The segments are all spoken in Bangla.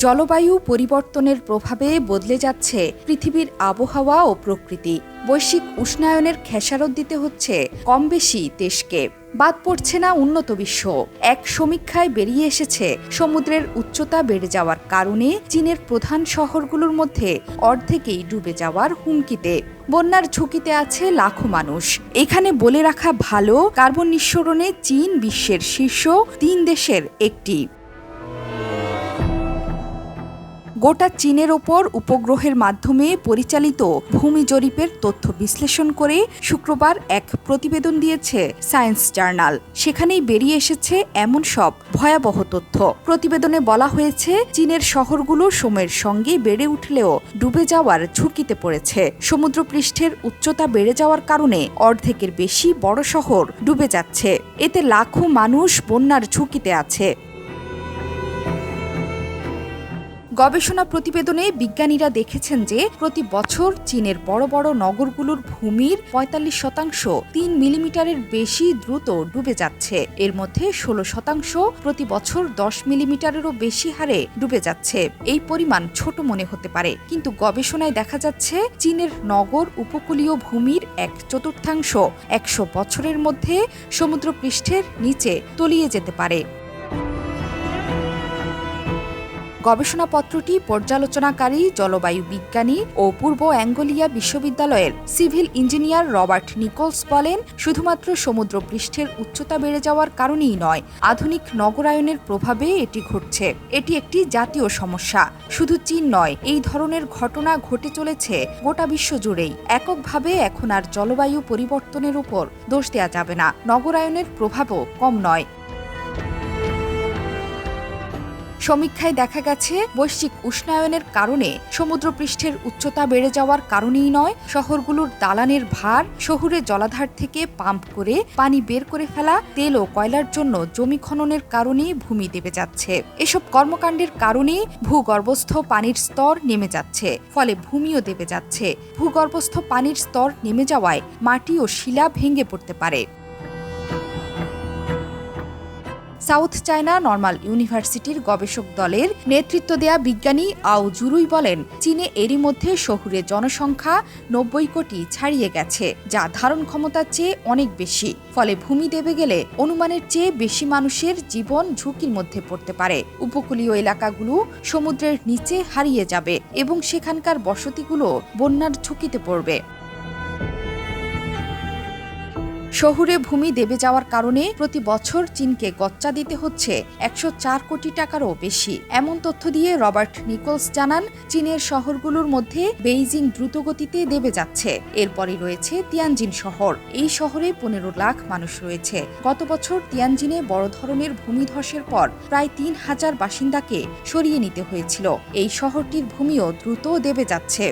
জলবায়ু পরিবর্তনের প্রভাবে বদলে যাচ্ছে পৃথিবীর আবহাওয়া ও প্রকৃতি। বৈশ্বিক উষ্ণায়নের খেসারত দিতে হচ্ছে কম বেশি দেশকে। বাদ পড়ছে না উন্নত বিশ্ব। এক সমীক্ষায় বেরিয়ে এসেছে, সমুদ্রের উচ্চতা বেড়ে যাওয়ার কারণে চীনের প্রধান শহরগুলোর মধ্যে অর্ধেকেই ডুবে যাওয়ার হুমকিতে। বন্যার ঝুঁকিতে আছে লাখো মানুষ। এখানে বলে রাখা ভালো, কার্বন নিঃসরণে চীন বিশ্বের শীর্ষ 3 দেশের একটি। গোটা চীনের ওপর উপগ্রহের মাধ্যমে পরিচালিত ভূমি জরিপের তথ্য বিশ্লেষণ করে শুক্রবার এক প্রতিবেদন দিয়েছে সায়েন্স জার্নাল। সেখানেই বেরিয়ে এসেছে এমন সব ভয়াবহ তথ্য। প্রতিবেদনে বলা হয়েছে, চীনের শহরগুলো সময়ের সঙ্গে বেড়ে উঠলেও ডুবে যাওয়ার ঝুঁকিতে পড়েছে। সমুদ্রপৃষ্ঠের উচ্চতা বেড়ে যাওয়ার কারণে অর্ধেকের বেশি বড় শহর ডুবে যাচ্ছে। এতে লাখো মানুষ বন্যার ঝুঁকিতে আছে। গবেষণা প্রতিবেদনে বিজ্ঞানীরা দেখেছেন যে প্রতি বছর চীনের বড় বড় নগরগুলোর ভূমির ৪৫% ৩ মিলিমিটারের বেশি দ্রুত ডুবে যাচ্ছে। এর মধ্যে ১৬% প্রতি বছর ১০ মিলিমিটারেরও বেশি হারে ডুবে যাচ্ছে। এই পরিমাণ ছোট মনে হতে পারে, কিন্তু গবেষণায় দেখা যাচ্ছে চীনের নগর উপকূলীয় ভূমির ১/৪ ১০০ বছরের মধ্যে সমুদ্রপৃষ্ঠের নিচে তলিয়ে যেতে পারে। গবেষণাপত্রটি পর্যালোচনাকারী জলবায়ু বিজ্ঞানী ও পূর্ব অ্যাঙ্গোলিয়া বিশ্ববিদ্যালয়ের সিভিল ইঞ্জিনিয়ার রবার্ট নিকোলস বলেন, শুধুমাত্র সমুদ্রপৃষ্ঠের উচ্চতা বেড়ে যাওয়ার কারণেই নয়, আধুনিক নগরায়নের প্রভাবে এটি ঘটছে। এটি একটি জাতীয় সমস্যা। শুধু চীন নয়, এই ধরনের ঘটনা ঘটে চলেছে গোটা বিশ্ব জুড়েই। এককভাবে এখন আর জলবায়ু পরিবর্তনের উপর দোষ দেওয়া যাবে না। নগরায়নের প্রভাবও কম নয়। সমীক্ষায় দেখা গেছে, বৈশ্বিক উষ্ণায়নের কারণে সমুদ্রপৃষ্ঠের উচ্চতা বেড়ে যাওয়ার কারণেই নয়, শহরগুলোর দালানের ভার, শহুরে জলাধার থেকে পাম্প করে পানি বের করে ফেলা, তেল ও কয়লার জন্য জমি খননের কারণে ভূমি দেবে যাচ্ছে। এসব কর্মকাণ্ডের কারণে ভূগর্ভস্থ পানির স্তর নেমে যাচ্ছে, ফলে ভূমিও দেবে যাচ্ছে। ভূগর্ভস্থ পানির স্তর নেমে যাওয়ায় মাটি ও শিলা ভেঙে পড়তে পারে। সাউথ চায়না নর্মাল ইউনিভার্সিটির গবেষক দলের নেতৃত্ব দেয়া বিজ্ঞানী আও জুরুই বলেন, চীনে এরই মধ্যে শহুরে জনসংখ্যা ৯০ কোটি ছাড়িয়ে গেছে, যা ধারণ ক্ষমতার চেয়ে অনেক বেশি। ফলে ভূমি দেবে গেলে অনুমানের চেয়ে বেশি মানুষের জীবন ঝুঁকির মধ্যে পড়তে পারে। উপকূলীয় এলাকাগুলো সমুদ্রের নিচে হারিয়ে যাবে এবং সেখানকার বসতিগুলো বন্যার ঝুঁকিতে পড়বে। শহুরে ভূমি দেবে যাওয়ার কারণে প্রতি বছর চীনকে গচ্চা দিতে হচ্ছে ১০৪ কোটি টাকারও বেশি। এমন তথ্য দিয়ে রবার্ট নিকোলস জানান, চীনের শহরগুলোর মধ্যে বেইজিং দ্রুতগতিতে দেবে যাচ্ছে। এরপরই রয়েছে তিয়ানজিন শহর। এই শহরে ১৫ লাখ মানুষ রয়েছে। গত বছর তিয়ানজিনে বড় ধরনের ভূমিধসের পর প্রায় ৩,০০০ বাসিন্দাকে সরিয়ে নিতে হয়েছিল। এই শহরটির ভূমিও দ্রুত দেবে যাচ্ছে।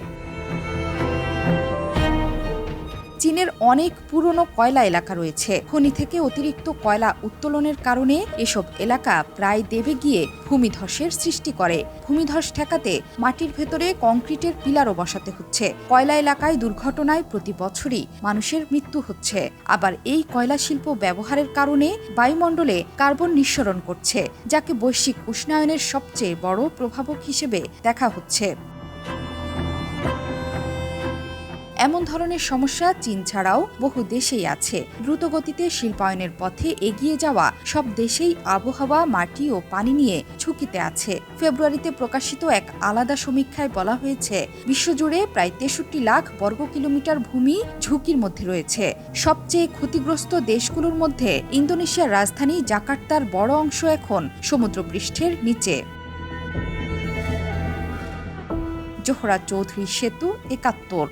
চীনের অনেক পুরনো কয়লা এলাকা রয়েছে। খনি থেকে অতিরিক্ত কয়লা উত্তোলনের কারণে এসব এলাকা প্রায় দেবে গিয়ে ভূমিধসের সৃষ্টি করে। ভূমিধস ঠেকাতে মাটির ভেতরে কংক্রিটের পিলারও বসাতে হচ্ছে। কয়লা এলাকায় দুর্ঘটনায় প্রতি বছরই মানুষের মৃত্যু হচ্ছে। আবার এই কয়লা শিল্প ব্যবহারের কারণে বায়ুমণ্ডলে কার্বন নিঃসরণ করছে, যাকে বৈশ্বিক উষ্ণায়নের সবচেয়ে বড় প্রভাবক হিসেবে দেখা হচ্ছে। এমন ধরনের সমস্যা চীন ছাড়াও বহু দেশেই আছে। দ্রুতগতিতে শিল্পায়নের পথে এগিয়ে যাওয়া সব দেশেই আবহাওয়া, মাটি ও পানি নিয়ে ঝুঁকিতে আছে। ফেব্রুয়ারিতে প্রকাশিত এক আলাদা সমীক্ষায় বলা হয়েছে, বিশ্বজুড়ে প্রায় ৬৩ লাখ বর্গ কিলোমিটার ভূমি ঝুঁকির মধ্যে রয়েছে। সবচেয়ে ক্ষতিগ্রস্ত দেশগুলোর মধ্যে ইন্দোনেশিয়ার রাজধানী জাকার্তার বড় অংশ এখন সমুদ্রপৃষ্ঠের নিচে। জোহরা চৌধুরী সেতু, ৭১।